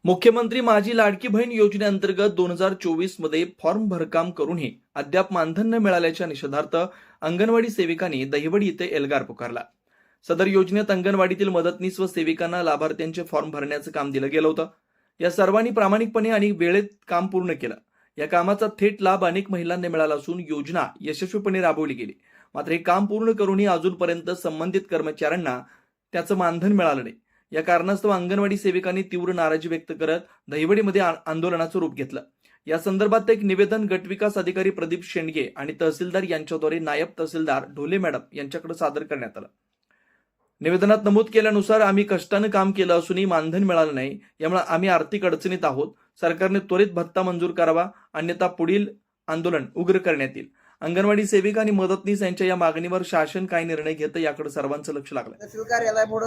मुख्यमंत्री माझी लाडकी बहीण योजनेअंतर्गत 2024 मध्ये फॉर्म भरकाम करूनही अद्याप मानधन न मिळाल्याच्या निषेधार्थ अंगणवाडी सेविकांनी दहिवडी येथे एल्गार पुकारला. सदर योजनेत अंगणवाडीतील मदतनीस व सेविकांना लाभार्थ्यांचे फॉर्म भरण्याचं काम दिलं गेलं होतं. या सर्वांनी प्रामाणिकपणे आणि वेळेत काम पूर्ण केलं. या कामाचा थेट लाभ अनेक महिलांना मिळाला असून योजना यशस्वीपणे राबवली गेली. मात्र हे काम पूर्ण करूनही अजूनपर्यंत संबंधित कर्मचाऱ्यांना त्याचं मानधन मिळालं नाही. या कारणास्तव अंगणवाडी सेविकांनी तीव्र नाराजी व्यक्त करत दहिवडीमध्ये आंदोलनाचं रूप घेतलं. या संदर्भात एक निवेदन गटविकास अधिकारी प्रदीप शेंडगे आणि तहसीलदार यांच्याद्वारे नायब तहसीलदार ढोले मॅडम यांच्याकडे सादर करण्यात आलं. निवेदनात नमूद केल्यानुसार आम्ही कष्टानं काम केलं असूनही मानधन मिळालं नाही. यामुळे आम्ही आर्थिक अडचणीत आहोत. सरकारने त्वरित भत्ता मंजूर करावा, अन्यथा पुढील आंदोलन उग्र करण्यात येईल. अंगणवाडी सेविका आणि मदतनीस यांच्या या मागणीवर शासन काय निर्णय घेतं याकडे सर्वांचं लक्ष लागलं. तहसील कार्यालयापुढे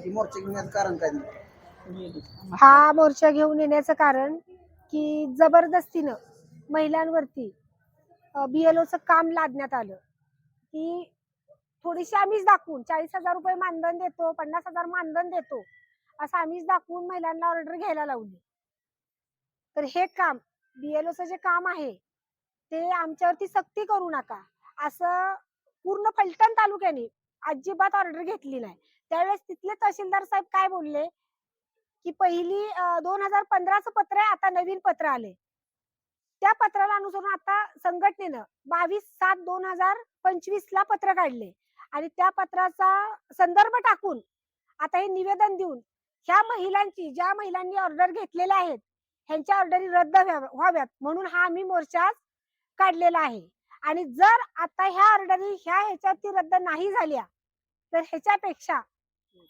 ही मोर्चा घेण्याचं कारण काय? हा मोर्चा घेऊन येण्याचं कारण की जबरदस्तीनं महिलांवरती BLOचं काम लादण्यात आलं. की थोडीशी आम्हीच दाखवून 40,000 रुपये मानधन देतो, 50,000 मानधन देतो असं आम्हीच दाखवून महिलांना ऑर्डर घ्यायला लावली. तर हे काम BLOचं जे काम आहे ते आमच्यावरती सक्ती करू नका असं पूर्ण फलटण तालुक्याने अजिबात ऑर्डर घेतली नाही. त्यावेळेस तिथले तहसीलदार साहेब काय बोलले की पहिली 2015चं पत्र आहे, आता नवीन पत्र आले. त्या पत्राला अनुसरून आता संघटनेनं 22/7/2025 ला पत्र काढले आणि त्या पत्राचा संदर्भ टाकून आता हे निवेदन देऊन ह्या महिलांची, ज्या महिलांनी ऑर्डर घेतलेल्या आहेत ह्यांच्या ऑर्डरी रद्द व्हाव्यात म्हणून हा आम्ही मोर्चा काढलेला आहे. आणि जर आता ह्या ऑर्डरी ह्याच्यावरती रद्द नाही झाल्या तर ह्याच्यापेक्षा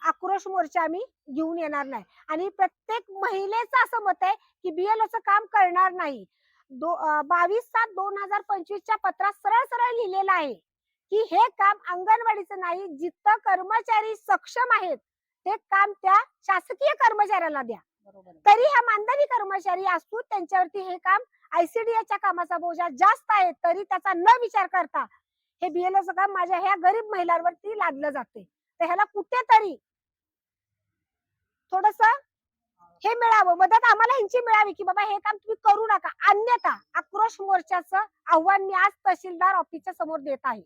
आक्रोश मोर्चा आम्ही घेऊन येणार नाही. आणि प्रत्येक महिलेचं असं मत आहे की BLOचं काम करणार नाही. 22/7/2025 च्या पत्रात सरळ सरळ लिहिलेलं आहे की हे काम अंगणवाडीचं नाही, जिथं कर्मचारी सक्षम आहेत ते काम त्या शासकीय कर्मचाऱ्याला द्या. तरी ह्या मानधनी कर्मचारी असतो त्यांच्यावरती हे काम ICDAच्या कामाचा बोजा जास्त आहे तरी त्याचा न विचार करता हे BLOचं काम माझ्या ह्या गरीब महिलांवरती लादलं जाते. तर ह्याला कुठेतरी थोडस हे मिळावं, मदत आम्हाला ह्यांची मिळावी की बाबा हे काम तुम्ही करू नका, अन्यथा आक्रोश मोर्चाचं आव्हान मी आज तहसीलदार ऑफिसच्या समोर देत आहे.